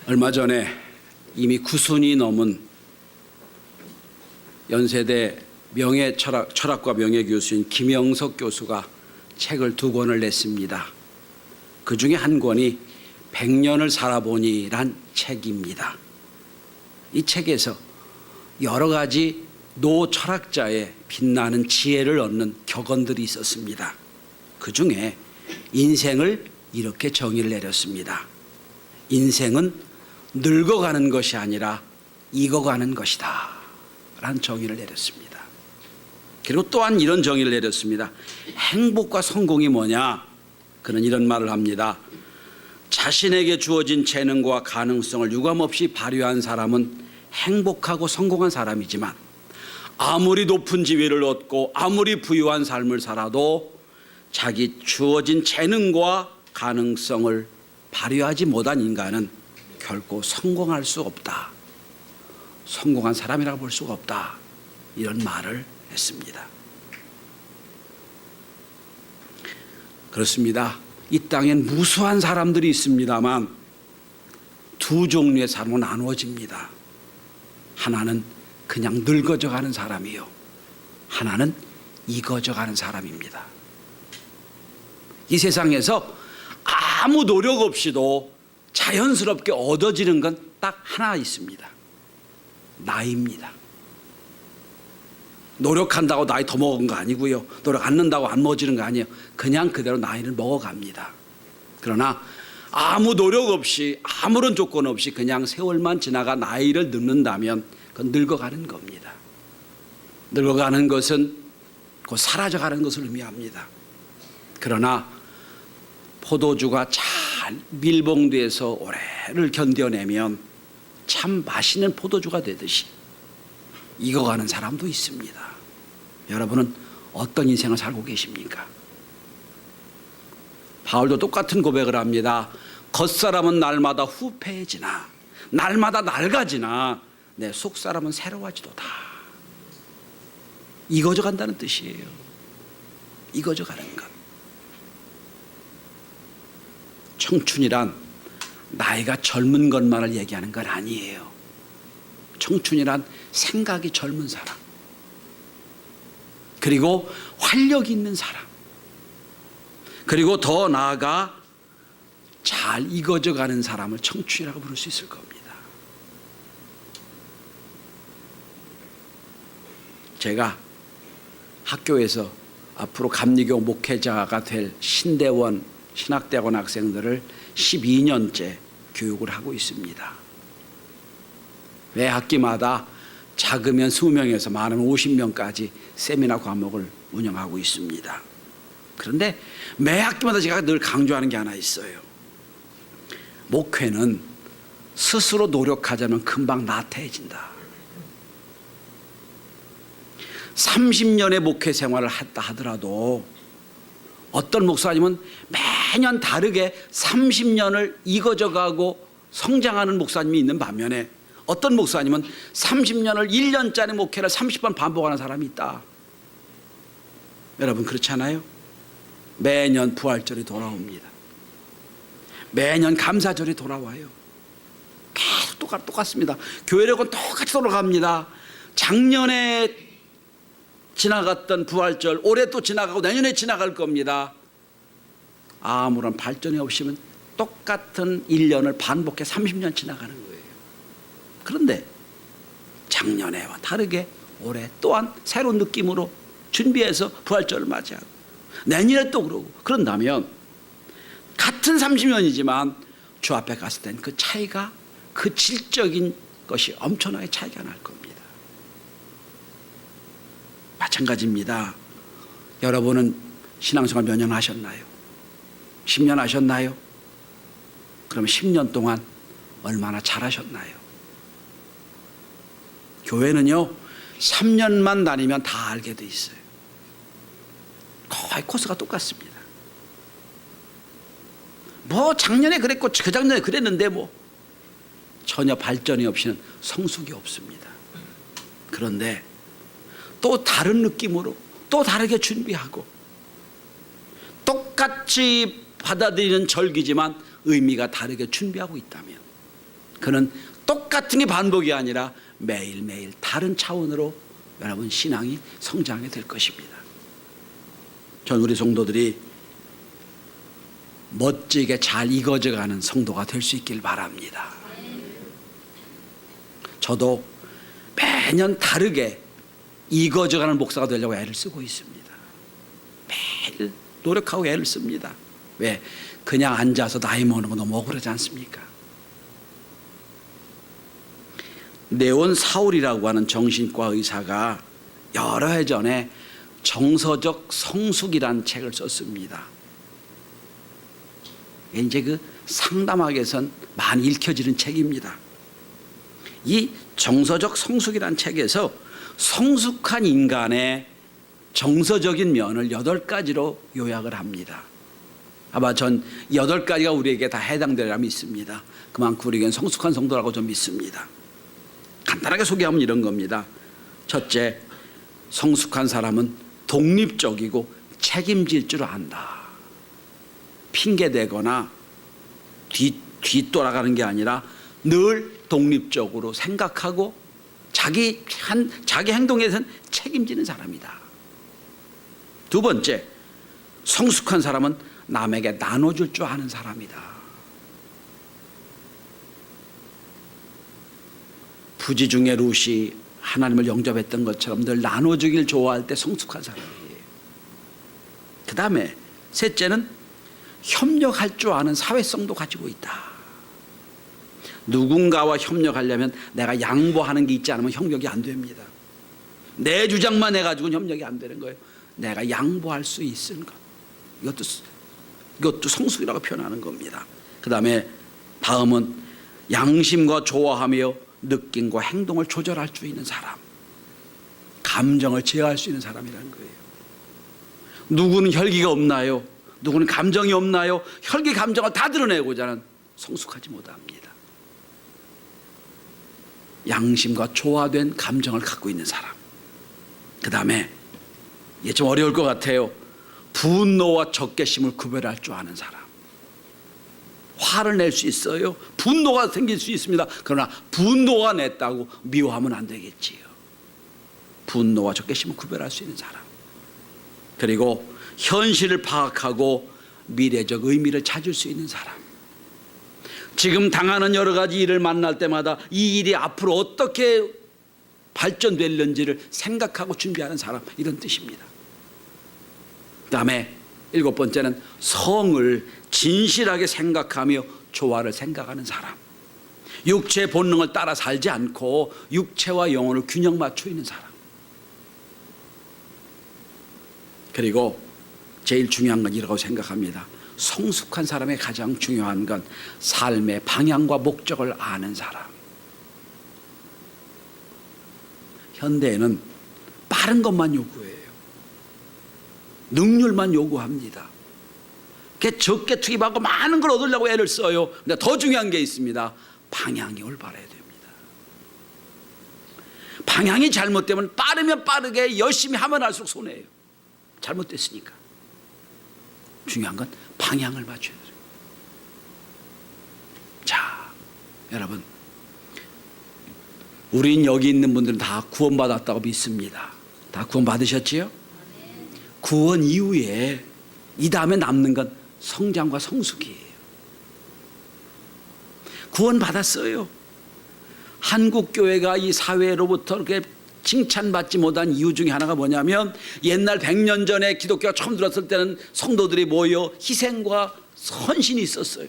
얼마 전에 이미 9순이 넘은 연세대 철학과 명예교수인 김영석 교수가 책을 2권을 냈습니다. 그 중에 한 권이 100년을 살아보니란 책입니다. 이 책에서 여러 가지 노 철학자의 빛나는 지혜를 얻는 격언들이 있었습니다. 그 중에 인생을 이렇게 정의를 내렸습니다. 인생은 늙어가는 것이 아니라 익어가는 것이다 라는 정의를 내렸습니다. 그리고 또한 이런 정의를 내렸습니다. 행복과 성공이 뭐냐? 그는 이런 말을 합니다. 자신에게 주어진 재능과 가능성을 유감없이 발휘한 사람은 행복하고 성공한 사람이지만 아무리 높은 지위를 얻고 아무리 부유한 삶을 살아도 자기 주어진 재능과 가능성을 발휘하지 못한 인간은 결코 성공할 수 없다. 성공한 사람이라고 볼 수가 없다. 이런 말을 했습니다. 그렇습니다. 이 땅엔 무수한 사람들이 있습니다만 두 종류의 사람으로 나누어집니다. 하나는 그냥 늙어져 가는 사람이요, 하나는 익어져 가는 사람입니다. 이 세상에서 아무 노력 없이도 자연스럽게 얻어지는 건 딱 하나 있습니다. 나이입니다. 노력한다고 나이 더 먹은 거 아니고요, 노력 안 는다고 안 먹어지는 거 아니에요. 그냥 그대로 나이를 먹어갑니다. 그러나 아무 노력 없이 아무런 조건 없이 그냥 세월만 지나가 나이를 늙는다면 그건 늙어가는 겁니다. 늙어가는 것은 곧 사라져가는 것을 의미합니다. 그러나 포도주가 잘 밀봉돼서 오래를 견뎌내면 참 맛있는 포도주가 되듯이 익어가는 사람도 있습니다. 여러분은 어떤 인생을 살고 계십니까? 바울도 똑같은 고백을 합니다. 겉사람은 날마다 후패해지나 날마다 낡아지나 내 속사람은 새로워지도다. 익어져 간다는 뜻이에요. 익어져 가는 것. 청춘이란 나이가 젊은 것만을 얘기하는 건 아니에요. 청춘이란 생각이 젊은 사람, 그리고 활력 있는 사람, 그리고 더 나아가 잘 익어져 가는 사람을 청춘이라고 부를 수 있을 겁니다. 제가 학교에서 앞으로 감리교 목회자가 될 신대원 신학대학원 학생들을 12년째 교육을 하고 있습니다. 매 학기마다 작으면 20명에서 많으면 50명까지 세미나 과목을 운영하고 있습니다. 그런데 매 학기마다 제가 늘 강조하는 게 하나 있어요. 목회는 스스로 노력하자면 금방 나태해진다. 30년의 목회 생활을 했다 하더라도 어떤 목사님은 매년 다르게 30년을 익어져가고 성장하는 목사님이 있는 반면에 어떤 목사님은 30년을 1년짜리 목회를 30번 반복하는 사람이 있다. 여러분 그렇지 않아요? 매년 부활절이 돌아옵니다. 매년 감사절이 돌아와요. 계속 똑같습니다. 교회력은 똑같이 돌아갑니다. 작년에 지나갔던 부활절 올해 또 지나가고 내년에 지나갈 겁니다. 아무런 발전이 없으면 똑같은 1년을 반복해 30년 지나가는 거예요. 그런데 작년에와 다르게 올해 또한 새로운 느낌으로 준비해서 부활절을 맞이하고 내년에 또 그러고 그런다면 같은 30년이지만 주 앞에 갔을 땐 그 차이가, 그 질적인 것이 엄청나게 차이가 날 겁니다. 마찬가지입니다. 여러분은 신앙생활 몇 년 하셨나요? 10년 하셨나요? 그럼 10년 동안 얼마나 잘하셨나요? 교회는요 3년만 다니면 다 알게 돼 있어요. 거의 코스가 똑같습니다. 뭐 작년에 그랬고 그 작년에 그랬는데 뭐 전혀 발전이 없이는 성숙이 없습니다. 그런데 또 다른 느낌으로 또 다르게 준비하고 똑같이 받아들이는 절기지만 의미가 다르게 준비하고 있다면 그는 똑같은 게 반복이 아니라 매일매일 다른 차원으로 여러분 신앙이 성장하게 될 것입니다. 전 우리 성도들이 멋지게 잘 익어져가는 성도가 될 수 있길 바랍니다. 저도 매년 다르게 익어져가는 목사가 되려고 애를 쓰고 있습니다. 매일 노력하고 애를 씁니다. 왜? 그냥 앉아서 나이 먹는 거 너무 억울하지 않습니까? 네온 사울이라고 하는 정신과 의사가 여러 해 전에 정서적 성숙이라는 책을 썼습니다. 이제 그 상담학에선 많이 읽혀지는 책입니다. 이 정서적 성숙이라는 책에서 성숙한 인간의 정서적인 면을 8가지로 요약을 합니다. 아마 전 8가지가 우리에게 다 해당되리라 믿습니다. 그만큼 우리에겐 성숙한 성도라고 좀 믿습니다. 간단하게 소개하면 이런 겁니다. 첫째, 성숙한 사람은 독립적이고 책임질 줄 안다. 핑계대거나 뒤돌아가는 게 아니라 늘 독립적으로 생각하고 자기 행동에 대해서는 책임지는 사람이다. 두 번째, 성숙한 사람은 남에게 나눠줄 줄 아는 사람이다. 부지중에 룻이 하나님을 영접했던 것처럼 늘 나눠주길 좋아할 때 성숙한 사람이에요. 그 다음에 셋째는 협력할 줄 아는 사회성도 가지고 있다. 누군가와 협력하려면 내가 양보하는 게 있지 않으면 협력이 안 됩니다. 내 주장만 해가지고는 협력이 안 되는 거예요. 내가 양보할 수 있는 것, 이것도 성숙이라고 표현하는 겁니다. 그 다음은 양심과 조화하며 느낌과 행동을 조절할 수 있는 사람, 감정을 제어할 수 있는 사람이라는 거예요. 누구는 혈기가 없나요? 누구는 감정이 없나요? 혈기 감정을 다 드러내고자 하는 성숙하지 못합니다. 양심과 조화된 감정을 갖고 있는 사람. 그 다음에 이게 좀 어려울 것 같아요. 분노와 적개심을 구별할 줄 아는 사람. 화를 낼 수 있어요. 분노가 생길 수 있습니다. 그러나 분노가 냈다고 미워하면 안 되겠지요. 분노와 적개심을 구별할 수 있는 사람. 그리고 현실을 파악하고 미래적 의미를 찾을 수 있는 사람. 지금 당하는 여러 가지 일을 만날 때마다 이 일이 앞으로 어떻게 발전될는지를 생각하고 준비하는 사람, 이런 뜻입니다. 그 다음에 7번째는 성을 진실하게 생각하며 조화를 생각하는 사람. 육체의 본능을 따라 살지 않고 육체와 영혼을 균형 맞춰 있는 사람. 그리고 제일 중요한 건 이라고 생각합니다. 성숙한 사람의 가장 중요한 건 삶의 방향과 목적을 아는 사람. 현대에는 빠른 것만 요구해요. 능률만 요구합니다. 적게 투입하고 많은 걸 얻으려고 애를 써요. 근데 더 중요한 게 있습니다. 방향이 올바라야 됩니다. 방향이 잘못되면 빠르면 빠르게 열심히 하면 할수록 손해예요. 잘못됐으니까. 중요한 건 방향을 맞춰야 돼요. 자, 여러분, 우린 여기 있는 분들은 다 구원받았다고 믿습니다. 다 구원받으셨지요? 구원 이후에 이 다음에 남는 건 성장과 성숙이에요. 구원받았어요. 한국교회가 이 사회로부터 이렇게 칭찬받지 못한 이유 중에 하나가 뭐냐면, 옛날 100년 전에 기독교가 처음 들었을 때는 성도들이 모여 희생과 헌신이 있었어요.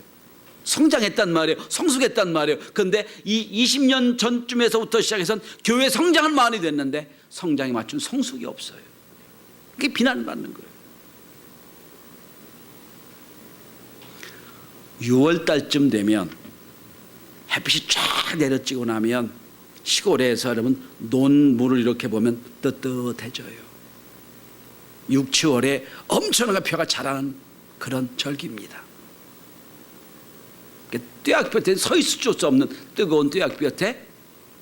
성장했단 말이에요. 성숙했단 말이에요. 그런데 이 20년 전쯤에서부터 시작해서 교회 성장은 많이 됐는데 성장에 맞춘 성숙이 없어요. 그게 비난받는 거예요. 6월 달쯤 되면 햇빛이 쫙 내려지고 나면 시골에서 여러분 논물을 이렇게 보면 뜨뜻해져요. 6, 7월에 엄청나게 벼가 자라는 그런 절기입니다. 뙤약볕에 서 있을 수 없는 뜨거운 뙤약볕에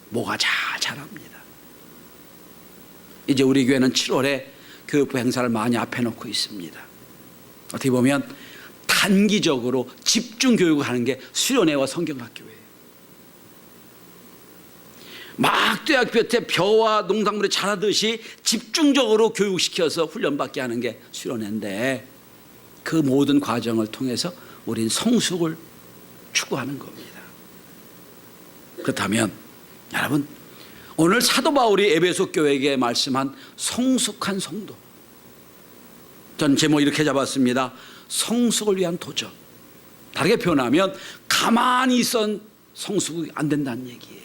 뭐가 잘 자랍니다. 이제 우리 교회는 7월에 교육부 행사를 많이 앞에 놓고 있습니다. 어떻게 보면 단기적으로 집중 교육을 하는 게 수련회와 성경학교예요. 막 대학교 때 벼와 농작물이 자라듯이 집중적으로 교육시켜서 훈련받게 하는 게 수련회인데, 그 모든 과정을 통해서 우린 성숙을 추구하는 겁니다. 그렇다면 여러분, 오늘 사도 바울이 에베소 교회에게 말씀한 성숙한 성도, 전 제목 이렇게 잡았습니다. 성숙을 위한 도전. 다르게 표현하면 가만히 있선 성숙이 안 된다는 얘기예요.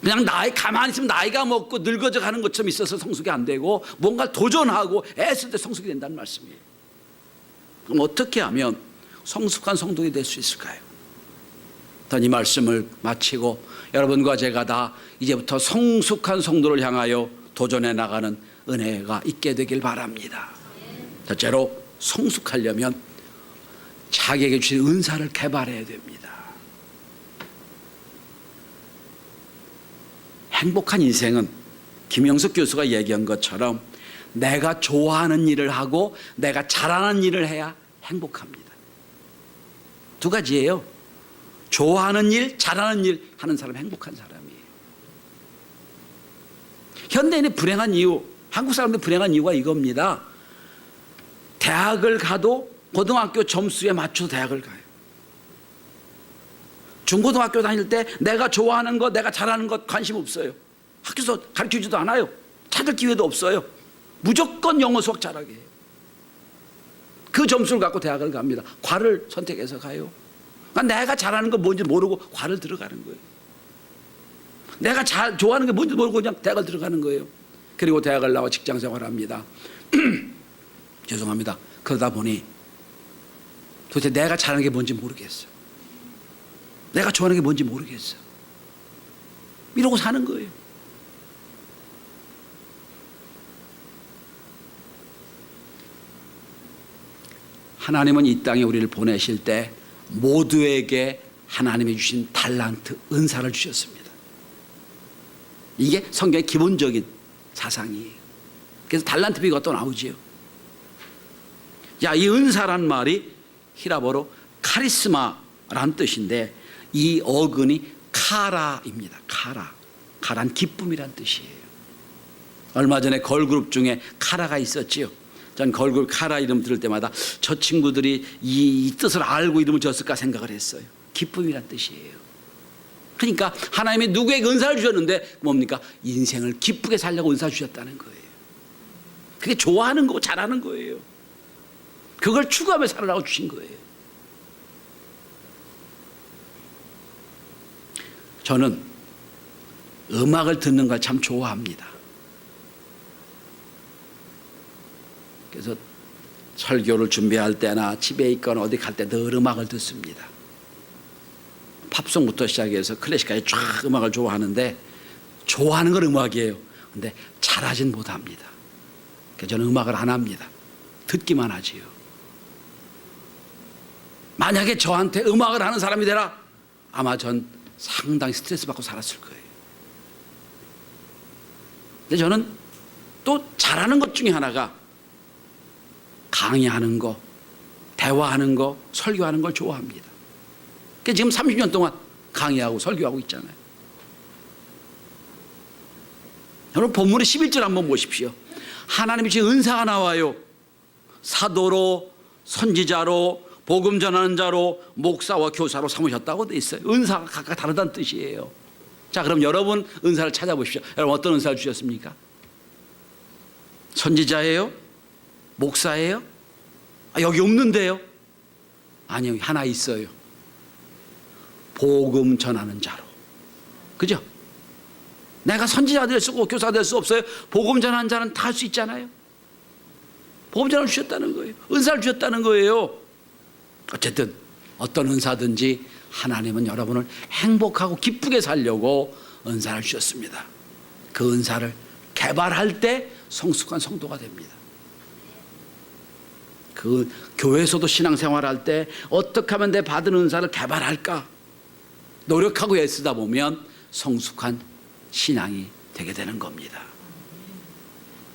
그냥 가만히 있으면 나이가 먹고 늙어져 가는 것처럼 있어서 성숙이 안 되고, 뭔가 도전하고 애쓸 때 성숙이 된다는 말씀이에요. 그럼 어떻게 하면 성숙한 성도가 될 수 있을까요? 일단 이 말씀을 마치고 여러분과 제가 다 이제부터 성숙한 성도를 향하여 도전해 나가는 은혜가 있게 되길 바랍니다. 첫째로, 성숙하려면 자기에게 주신 은사를 개발해야 됩니다. 행복한 인생은 김영석 교수가 얘기한 것처럼 내가 좋아하는 일을 하고 내가 잘하는 일을 해야 행복합니다. 두 가지예요. 좋아하는 일, 잘하는 일 하는 사람이 행복한 사람이에요. 현대인의 불행한 이유, 한국 사람들의 불행한 이유가 이겁니다. 대학을 가도 고등학교 점수에 맞춰서 대학을 가요. 중고등학교 다닐 때 내가 좋아하는 것, 내가 잘하는 것 관심 없어요. 학교에서 가르쳐주지도 않아요. 찾을 기회도 없어요. 무조건 영어 수학 잘하게 해요. 그 점수를 갖고 대학을 갑니다. 과를 선택해서 가요. 그러니까 내가 잘하는 건 뭔지 모르고 과를 들어가는 거예요. 내가 좋아하는 게 뭔지 모르고 그냥 대학을 들어가는 거예요. 그리고 대학을 나와 직장 생활을 합니다. 죄송합니다. 그러다 보니 도대체 내가 잘하는 게 뭔지 모르겠어. 내가 좋아하는 게 뭔지 모르겠어. 이러고 사는 거예요. 하나님은 이 땅에 우리를 보내실 때 모두에게 하나님이 주신 달란트, 은사를 주셨습니다. 이게 성경의 기본적인 사상이에요. 그래서 달란트 비유가 또 나오지요. 이 은사란 말이 히라보로 카리스마란 뜻인데, 이 어근이 카라입니다. 카란 기쁨이란 뜻이에요. 얼마 전에 걸그룹 중에 카라가 있었지요. 전 걸그룹 카라 이름 들을 때마다 저 친구들이 이 뜻을 알고 이름을 지었을까 생각을 했어요. 기쁨이란 뜻이에요. 그러니까 하나님이 누구에게 은사를 주셨는데 뭡니까? 인생을 기쁘게 살려고 은사 주셨다는 거예요. 그게 좋아하는 거고 잘하는 거예요. 그걸 추구하며 살아라고 주신 거예요. 저는 음악을 듣는 걸 참 좋아합니다. 그래서 설교를 준비할 때나 집에 있거나 어디 갈 때 늘 음악을 듣습니다. 팝송부터 시작해서 클래식까지 쫙 음악을 좋아하는데, 좋아하는 건 음악이에요. 근데 잘하진 못합니다. 그래서 저는 음악을 안 합니다. 듣기만 하지요. 만약에 저한테 음악을 하는 사람이 되라, 아마 전 상당히 스트레스 받고 살았을 거예요. 근데 저는 또 잘하는 것 중에 하나가 강의하는 거, 대화하는 거, 설교하는 걸 좋아합니다. 그래서 지금 30년 동안 강의하고 설교하고 있잖아요. 여러분, 본문의 11절 한번 보십시오. 하나님이 주신 은사가 나와요. 사도로, 선지자로, 복음 전하는 자로, 목사와 교사로 삼으셨다고 돼 있어요. 은사가 각각 다르다는 뜻이에요. 자, 그럼 여러분 은사를 찾아보십시오. 여러분 어떤 은사를 주셨습니까? 선지자예요? 목사예요? 여기 없는데요? 아니요, 하나 있어요. 복음 전하는 자로. 그죠? 내가 선지자 될 수 없고 교사 될 수 없어요. 복음 전하는 자는 다 할 수 있잖아요. 복음 전하를 주셨다는 거예요. 은사를 주셨다는 거예요. 어쨌든 어떤 은사든지 하나님은 여러분을 행복하고 기쁘게 살려고 은사를 주셨습니다. 그 은사를 개발할 때 성숙한 성도가 됩니다. 그 교회에서도 신앙생활할 때 어떻게 하면 내 받은 은사를 개발할까 노력하고 애쓰다 보면 성숙한 신앙이 되게 되는 겁니다.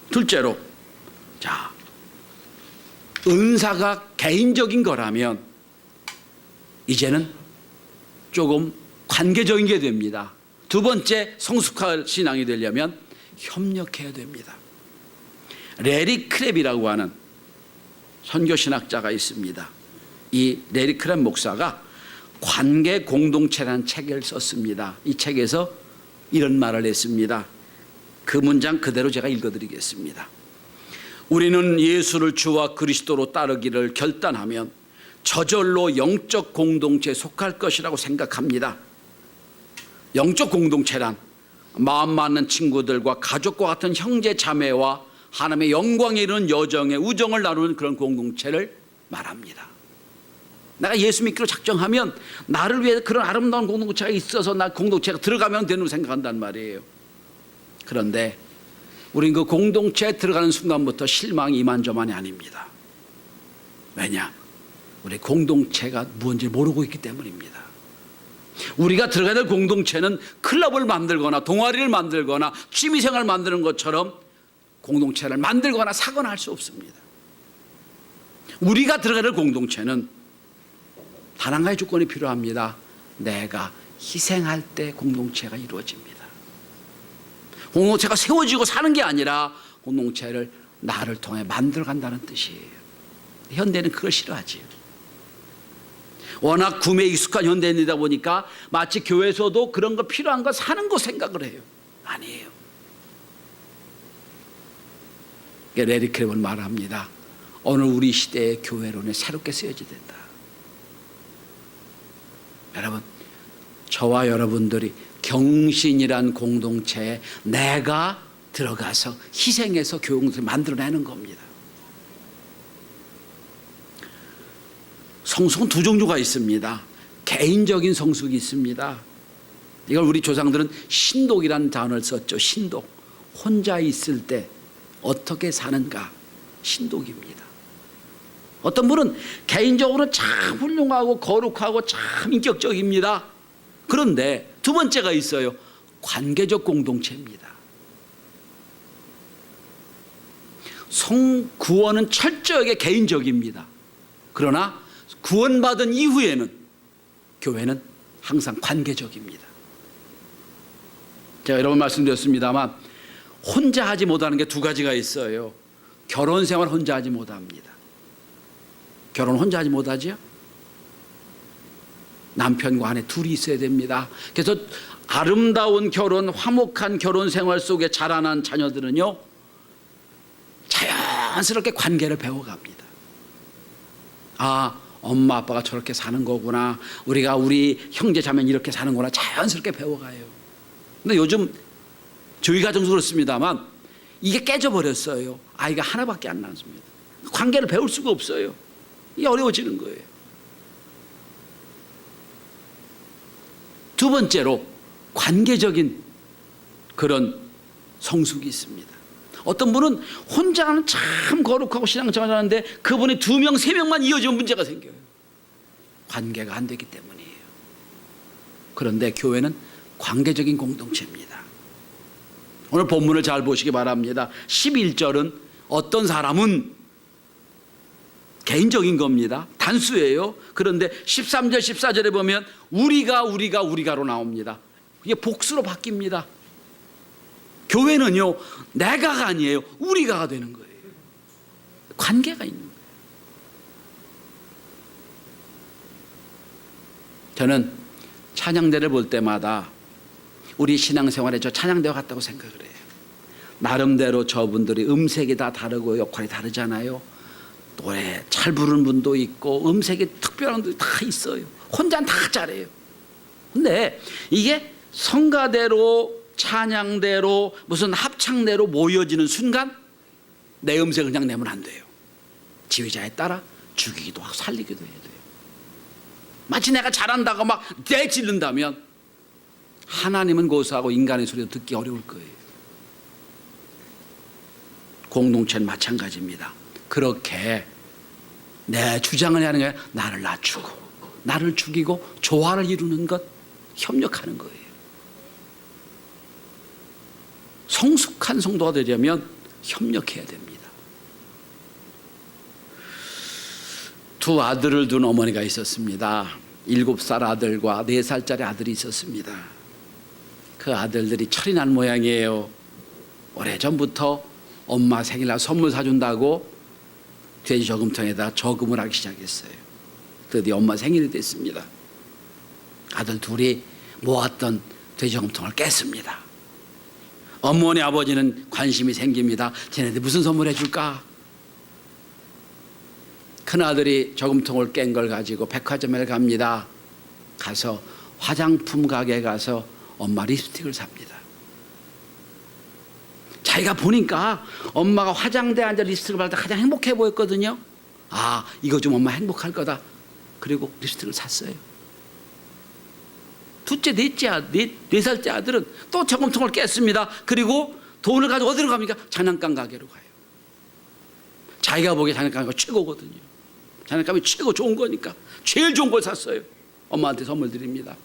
둘째로, 자, 은사가 개인적인 거라면 이제는 조금 관계적인 게 됩니다. 두 번째 성숙할 신앙이 되려면 협력해야 됩니다. 레리 크랩이라고 하는 선교신학자가 있습니다. 이 레리 크랩 목사가 관계 공동체라는 책을 썼습니다. 이 책에서 이런 말을 했습니다. 그 문장 그대로 제가 읽어드리겠습니다. 우리는 예수를 주와 그리스도로 따르기를 결단하면 저절로 영적 공동체에 속할 것이라고 생각합니다. 영적 공동체란 마음 맞는 친구들과 가족과 같은 형제 자매와 하나님의 영광에 이르는 여정의 우정을 나누는 그런 공동체를 말합니다. 내가 예수 믿기로 작정하면 나를 위해 그런 아름다운 공동체가 있어서 나 공동체가 들어가면 되는 생각한단 말이에요. 그런데 우린 그 공동체에 들어가는 순간부터 실망이 이만저만이 아닙니다. 왜냐? 우리 공동체가 무엇인지 모르고 있기 때문입니다. 우리가 들어가야 될 공동체는 클럽을 만들거나 동아리를 만들거나 취미생활을 만드는 것처럼 공동체를 만들거나 사거나 할 수 없습니다. 우리가 들어가야 될 공동체는 단 한 가지 조건이 필요합니다. 내가 희생할 때 공동체가 이루어집니다. 공동체가 세워지고 사는 게 아니라 공동체를 나를 통해 만들어간다는 뜻이에요. 현대는 그걸 싫어하지요. 워낙 구매에 익숙한 현대인이다 보니까 마치 교회에서도 그런 거 필요한 거 사는 거 생각을 해요. 아니에요. 레리 크랩은 말합니다. 오늘 우리 시대의 교회론에 새롭게 쓰여져야 된다. 여러분, 저와 여러분들이 경신이란 공동체에 내가 들어가서 희생해서 교회를 만들어내는 겁니다. 성숙은 두 종류가 있습니다. 개인적인 성숙이 있습니다. 이걸 우리 조상들은 신독이라는 단어를 썼죠. 신독. 혼자 있을 때 어떻게 사는가, 신독입니다. 어떤 분은 개인적으로 참 훌륭하고 거룩하고 참 인격적입니다. 그런데 두 번째가 있어요. 관계적 공동체입니다. 구원은 철저하게 개인적입니다. 그러나 구원받은 이후에는 교회는 항상 관계적입니다. 제가 여러 번 말씀드렸습니다만 혼자 하지 못하는 게 두 가지가 있어요. 결혼 생활 혼자 하지 못합니다. 결혼 혼자 하지 못하죠? 남편과 아내 둘이 있어야 됩니다. 그래서 아름다운 결혼, 화목한 결혼 생활 속에 자라난 자녀들은요, 자연스럽게 관계를 배워갑니다. 아, 엄마 아빠가 저렇게 사는 거구나, 우리 형제 자매는 이렇게 사는구나, 자연스럽게 배워가요. 근데 요즘 저희 가정도 그렇습니다만 이게 깨져버렸어요. 아이가 하나밖에 안 낳습니다. 관계를 배울 수가 없어요. 이게 어려워지는 거예요. 두 번째로 관계적인 그런 성숙이 있습니다. 어떤 분은 혼자는 참 거룩하고 신앙생활을 하는데 그분이 2명, 3명만 이어지면 문제가 생겨요. 관계가 안 되기 때문이에요. 그런데 교회는 관계적인 공동체입니다. 오늘 본문을 잘 보시기 바랍니다. 11절은 어떤 사람은 개인적인 겁니다. 단수예요. 그런데 13절, 14절에 보면 우리가로 나옵니다. 이게 복수로 바뀝니다. 교회는요, 내가가 아니에요. 우리가가 되는 거예요. 관계가 있는 거예요. 저는 찬양대를 볼 때마다 우리 신앙생활에 저 찬양대와 같다고 생각을 해요. 나름대로 저분들이 음색이 다 다르고 역할이 다르잖아요. 노래 잘 부르는 분도 있고 음색이 특별한 분도 다 있어요. 혼자는 다 잘해요. 근데 이게 성가대로 찬양대로 무슨 합창대로 모여지는 순간 내 음색을 그냥 내면 안 돼요. 지휘자에 따라 죽이기도 하고 살리기도 해야 돼요. 마치 내가 잘한다고 막 내지른다면 하나님은 고소하고 인간의 소리도 듣기 어려울 거예요. 공동체는 마찬가지입니다. 그렇게 내 주장을 하는 게 나를 낮추고 나를 죽이고 조화를 이루는 것, 협력하는 거예요. 성숙한 성도가 되려면 협력해야 됩니다. 2 아들을 둔 어머니가 있었습니다. 7살 아들과 4살짜리 아들이 있었습니다. 그 아들들이 철이 난 모양이에요. 오래전부터 엄마 생일날 선물 사준다고 돼지 저금통에다 저금을 하기 시작했어요. 드디어 엄마 생일이 됐습니다. 아들 둘이 모았던 돼지 저금통을 깼습니다. 어머니 아버지는 관심이 생깁니다. 쟤네들 무슨 선물 해줄까? 큰아들이 저금통을 깬 걸 가지고 백화점에 갑니다. 가서 화장품 가게에 가서 엄마 립스틱을 삽니다. 자기가 보니까 엄마가 화장대에 앉아 립스틱을 바를 때 가장 행복해 보였거든요. 아, 이거 좀 엄마 행복할 거다. 그리고 립스틱을 샀어요. 둘째, 네 살째 아들은 또 저금통을 깼습니다. 그리고 돈을 가지고 어디로 갑니까? 장난감 가게로 가요. 자기가 보기에 장난감이 최고거든요. 장난감이 최고 좋은 거니까 제일 좋은 걸 샀어요. 엄마한테 선물 드립니다.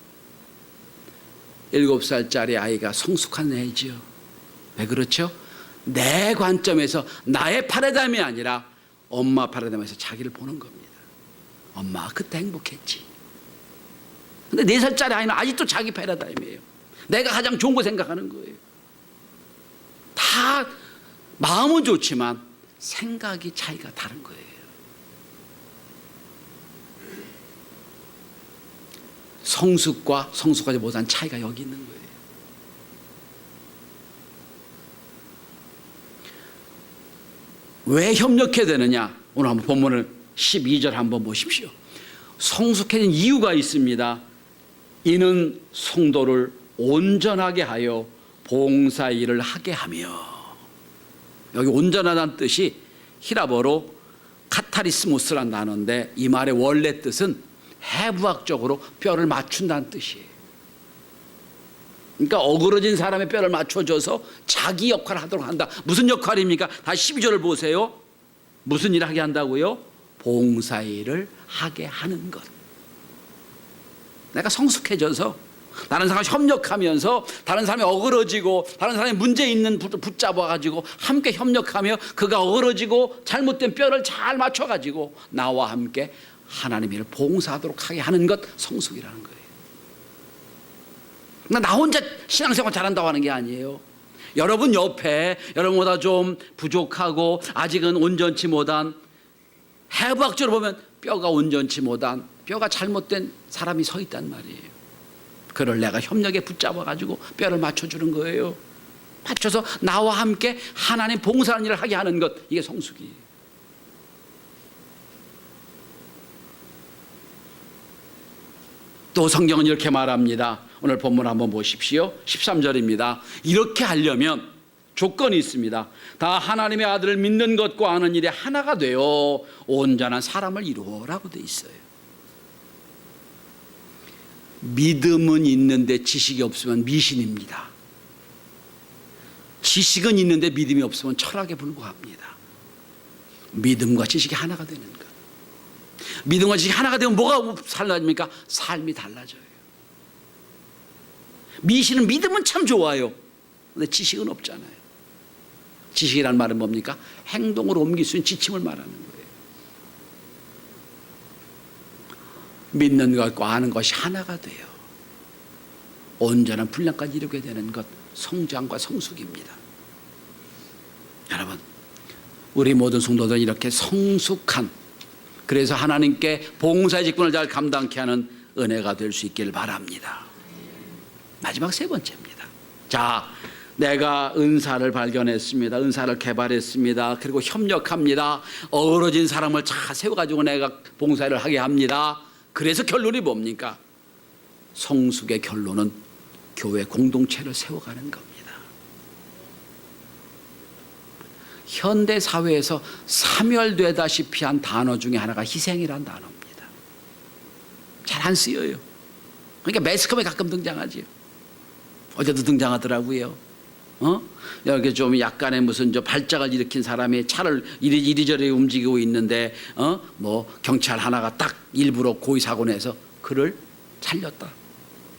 7살짜리 아이가 성숙한 애지요. 왜 그렇죠? 내 관점에서 나의 파라다임이 아니라 엄마 파라다임에서 자기를 보는 겁니다. 엄마가 그때 행복했지. 근데 4살짜리 아이는 아직도 자기 파라다임이에요. 내가 가장 좋은 거 생각하는 거예요. 다 마음은 좋지만 생각이 차이가 다른 거예요. 성숙과 성숙하지 못한 차이가 여기 있는 거예요. 왜 협력해야 되느냐? 오늘 한번 본문을 12절 한번 보십시오. 성숙해진 이유가 있습니다. 이는 성도를 온전하게 하여 봉사일을 하게 하며. 여기 온전하다는 뜻이 히라버로 카타리스모스라는 단어인데 이 말의 원래 뜻은 해부학적으로 뼈를 맞춘다는 뜻이에요. 그러니까 어그러진 사람의 뼈를 맞춰줘서 자기 역할을 하도록 한다. 무슨 역할입니까? 다시 12절을 보세요. 무슨 일을 하게 한다고요? 봉사일을 하게 하는 것. 내가 성숙해져서 다른 사람과 협력하면서 다른 사람이 어그러지고 다른 사람이 문제 있는 붙잡아가지고 함께 협력하며 그가 어그러지고 잘못된 뼈를 잘 맞춰가지고 나와 함께 하나님의 일을 봉사하도록 하게 하는 것, 성숙이라는 거예요. 나 혼자 신앙생활 잘한다고 하는 게 아니에요. 여러분 옆에 여러분보다 좀 부족하고 아직은 온전치 못한, 해부학적으로 보면 뼈가 온전치 못한, 뼈가 잘못된 사람이 서 있단 말이에요. 그를 내가 협력에 붙잡아가지고 뼈를 맞춰주는 거예요. 맞춰서 나와 함께 하나님 봉사하는 일을 하게 하는 것, 이게 성숙이에요. 또 성경은 이렇게 말합니다. 오늘 본문 한번 보십시오. 13절입니다. 이렇게 하려면 조건이 있습니다. 다 하나님의 아들을 믿는 것과 아는 일에 하나가 되어 온전한 사람을 이루어라고 돼 있어요. 믿음은 있는데 지식이 없으면 미신입니다. 지식은 있는데 믿음이 없으면 철학에 불과합니다. 믿음과 지식이 하나가 되는 것. 믿음과 지식이 하나가 되면 뭐가 달라집니까? 삶이 달라져요. 미신은 믿음은 참 좋아요. 근데 지식은 없잖아요. 지식이란 말은 뭡니까? 행동으로 옮길 수 있는 지침을 말하는 거예요. 믿는 것과 아는 것이 하나가 돼요. 온전한 분량까지 이루게 되는 것, 성장과 성숙입니다. 여러분, 우리 모든 성도들은 이렇게 성숙한, 그래서 하나님께 봉사의 직분을 잘 감당케 하는 은혜가 될 수 있기를 바랍니다. 마지막 세 번째입니다. 자, 내가 은사를 발견했습니다. 은사를 개발했습니다. 그리고 협력합니다. 어우러진 사람을 잘 세워가지고 내가 봉사를 하게 합니다. 그래서 결론이 뭡니까? 성숙의 결론은 교회 공동체를 세워가는 겁니다. 현대 사회에서 사멸되다시피 한 단어 중에 하나가 희생이란 단어입니다. 잘 안 쓰여요. 그러니까 매스컴에 가끔 등장하지요. 어제도 등장하더라고요. 여기 좀 약간의 무슨 저 발작을 일으킨 사람이 차를 이리저리 움직이고 있는데 뭐 경찰 하나가 딱 일부러 고의 사고 내서 그를 살렸다.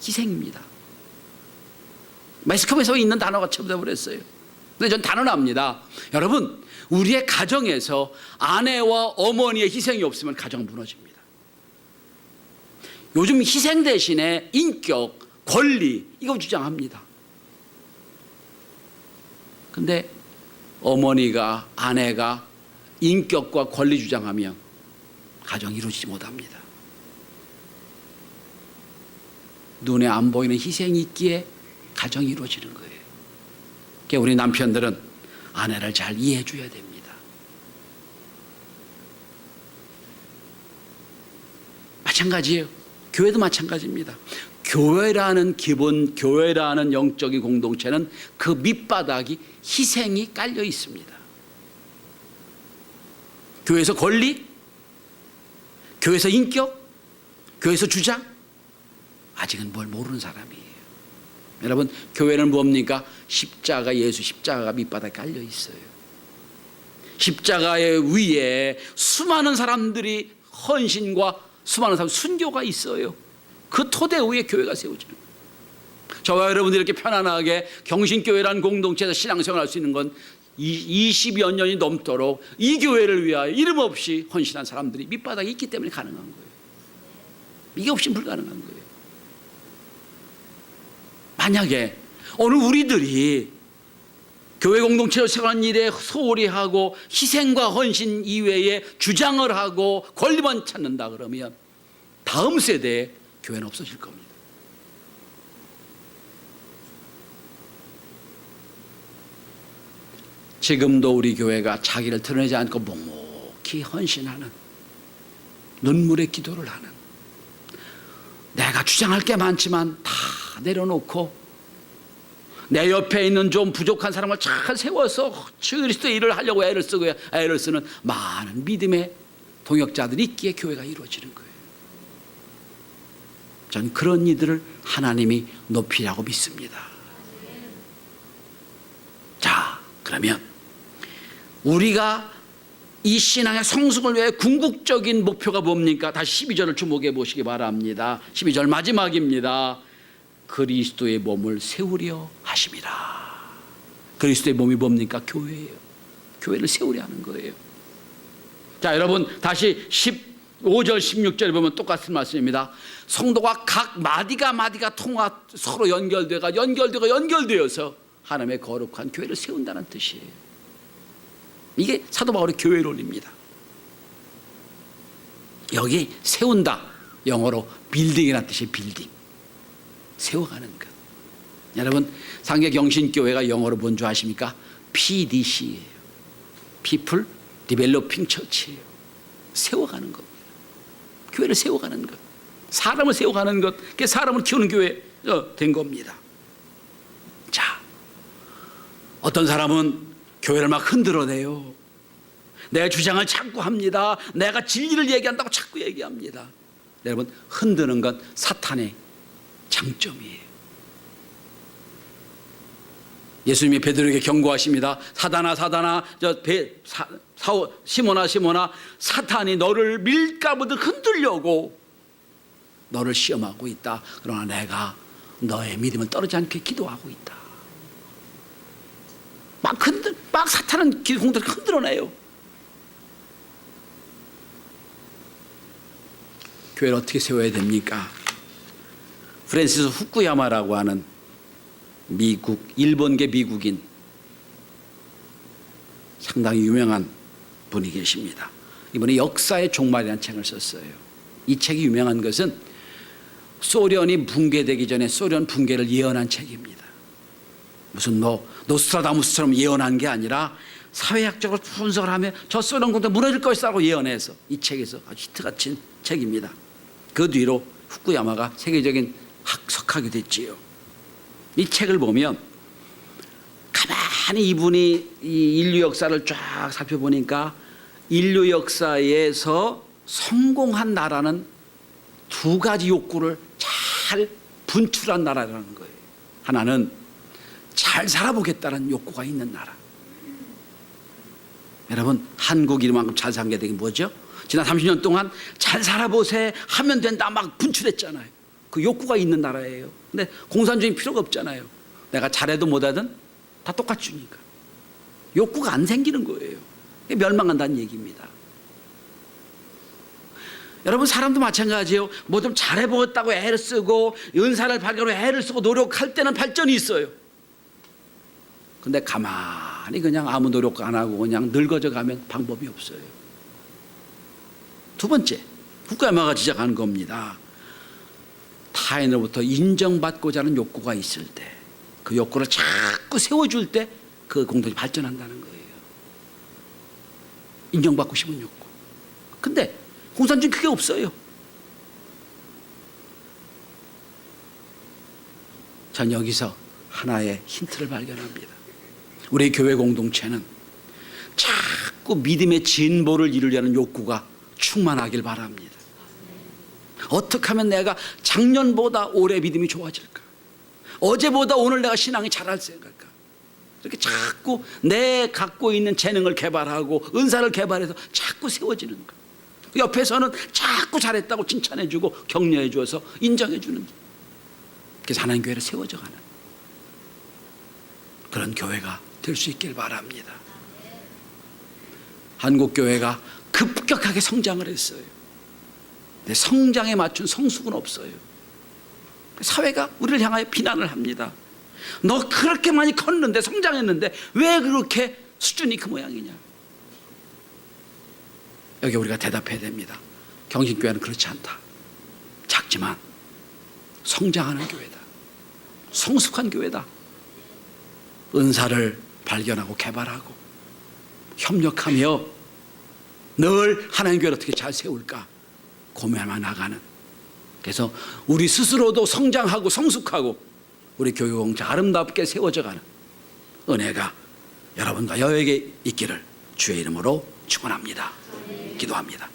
희생입니다. 매스컴에서 있는 단어가 처음부터 버렸어요. 근데 전 단언합니다. 여러분, 우리의 가정에서 아내와 어머니의 희생이 없으면 가정은 무너집니다. 요즘 희생 대신에 인격, 권리, 이거 주장합니다. 근데 어머니가, 아내가 인격과 권리 주장하면 가정이 이루어지지 못합니다. 눈에 안 보이는 희생이 있기에 가정이 이루어지는 거예요. 그러니까 우리 남편들은 아내를 잘 이해해 줘야 됩니다. 마찬가지예요. 교회도 마찬가지입니다. 교회라는 기본, 교회라는 영적인 공동체는 그 밑바닥이 희생이 깔려 있습니다. 교회에서 권리, 교회에서 인격, 교회에서 주장, 아직은 뭘 모르는 사람이에요. 여러분, 교회는 뭡니까? 십자가, 예수 십자가가 밑바닥에 깔려 있어요. 십자가의 위에 수많은 사람들이 헌신과 수많은 사람 순교가 있어요. 그 토대 위에 교회가 세워지는 거예요. 저와 여러분들이 이렇게 편안하게 경신교회라는 공동체에서 신앙생활할 수 있는 건 20여 년이 넘도록 이 교회를 위하여 이름 없이 헌신한 사람들이 밑바닥에 있기 때문에 가능한 거예요. 이게 없이는 불가능한 거예요. 만약에 오늘 우리들이 교회 공동체로 생활하는 일에 소홀히 하고 희생과 헌신 이외에 주장을 하고 권리만 찾는다 그러면 다음 세대에 교회는 없어질 겁니다. 지금도 우리 교회가 자기를 드러내지 않고 묵묵히 헌신하는, 눈물의 기도를 하는, 내가 주장할 게 많지만 다 내려놓고 내 옆에 있는 좀 부족한 사람을 잘 세워서 그리스도의 일을 하려고 애를 쓰는 많은 믿음의 동역자들이 있기에 교회가 이루어지는 거예요. 전 그런 이들을 하나님이 높이라고 믿습니다. 자, 그러면 우리가 이 신앙의 성숙을 위해 궁극적인 목표가 뭡니까? 다시 12절을 주목해 보시기 바랍니다. 12절 마지막입니다. 그리스도의 몸을 세우려 하심이라. 그리스도의 몸이 뭡니까? 교회예요. 교회를 세우려 하는 거예요. 자, 여러분 다시 15절 16절 보면 똑같은 말씀입니다. 성도가 각 마디가 서로 연결되어서 하나님의 거룩한 교회를 세운다는 뜻이에요. 이게 사도 바울의 교회론입니다. 여기 세운다, 영어로 빌딩이라는 뜻이에요. 빌딩, 세워가는 것. 여러분, 상계경신교회가 영어로 뭔 줄 아십니까? PDC예요. People Developing Church예요. 세워가는 겁니다. 교회를 세워가는 것, 사람을 세워가는 것, 그게 사람을 키우는 교회 된 겁니다. 자, 어떤 사람은 교회를 막 흔들어내요. 내 주장을 자꾸 합니다. 내가 진리를 얘기한다고 자꾸 얘기합니다. 여러분, 흔드는 건 사탄의 장점이에요. 예수님이 베드로에게 경고하십니다. 사단아, 시몬아, 사탄이 너를 밀가부듯 흔들려고 너를 시험하고 있다. 그러나 내가 너의 믿음을 떨어지지 않게 기도하고 있다. 막 사탄은 공동체를 흔들어내요. 교회를 어떻게 세워야 됩니까? 프랜시스 후쿠야마라고 하는 일본계 미국인 상당히 유명한 분이 계십니다. 이분이 역사의 종말이라는 책을 썼어요. 이 책이 유명한 것은 소련이 붕괴되기 전에 소련 붕괴를 예언한 책입니다. 무슨 노스트라다무스처럼 예언한 게 아니라 사회학적으로 분석을 하면 저 소련 공동 무너질 것이라고 예언해서 이 책에서 아주 히트가 친 책입니다. 그 뒤로 후쿠야마가 세계적인 석학이 됐지요. 이 책을 보면 가만히 이분이 이 인류 역사를 쫙 살펴보니까 인류 역사에서 성공한 나라는 두 가지 욕구를 잘 분출한 나라라는 거예요. 하나는 잘 살아보겠다는 욕구가 있는 나라. 여러분, 한국 이만큼 잘 산 게 되게 뭐죠? 지난 30년 동안 잘 살아보세 하면 된다 막 분출했잖아요. 그 욕구가 있는 나라예요. 근데 공산주의 필요가 없잖아요. 내가 잘해도 못하든 다 똑같이 주니까 욕구가 안 생기는 거예요. 멸망한다는 얘기입니다. 여러분, 사람도 마찬가지예요. 뭐 좀 잘해보겠다고 애를 쓰고 은사를 발견하고 애를 쓰고 노력할 때는 발전이 있어요. 근데 가만히 그냥 아무 노력 안 하고 그냥 늙어져 가면 방법이 없어요. 두 번째, 후카야마가 지적하는 겁니다. 타인으로부터 인정받고자 하는 욕구가 있을 때, 그 욕구를 자꾸 세워줄 때 그 공동체 발전한다는 거예요. 인정받고 싶은 욕구. 근데 공산주의 그게 없어요. 전 여기서 하나의 힌트를 발견합니다. 우리 교회 공동체는 자꾸 믿음의 진보를 이루려는 욕구가 충만하길 바랍니다. 어떻게 하면 내가 작년보다 올해 믿음이 좋아질까? 어제보다 오늘 내가 신앙이 잘할 수 있을까? 이렇게 자꾸 내 갖고 있는 재능을 개발하고 은사를 개발해서 자꾸 세워지는 거예요. 옆에서는 자꾸 잘했다고 칭찬해주고 격려해줘서 인정해주는 거예요. 그래서 하나님 교회를 세워져가는 그런 교회가 될 수 있길 바랍니다. 한국 교회가 급격하게 성장을 했어요. 근데 성장에 맞춘 성숙은 없어요. 사회가 우리를 향하여 비난을 합니다. 너 그렇게 많이 컸는데 성장했는데 왜 그렇게 수준이 그 모양이냐. 여기 우리가 대답해야 됩니다. 경신교회는 그렇지 않다. 작지만 성장하는 교회다. 성숙한 교회다. 은사를 발견하고 개발하고 협력하며 늘 하나님 교회를 어떻게 잘 세울까 고민하며 나가는. 그래서 우리 스스로도 성장하고 성숙하고 우리 교회 공동체 아름답게 세워져가는 은혜가 여러분과 여에게 있기를 주의 이름으로 축원합니다. 기도합니다.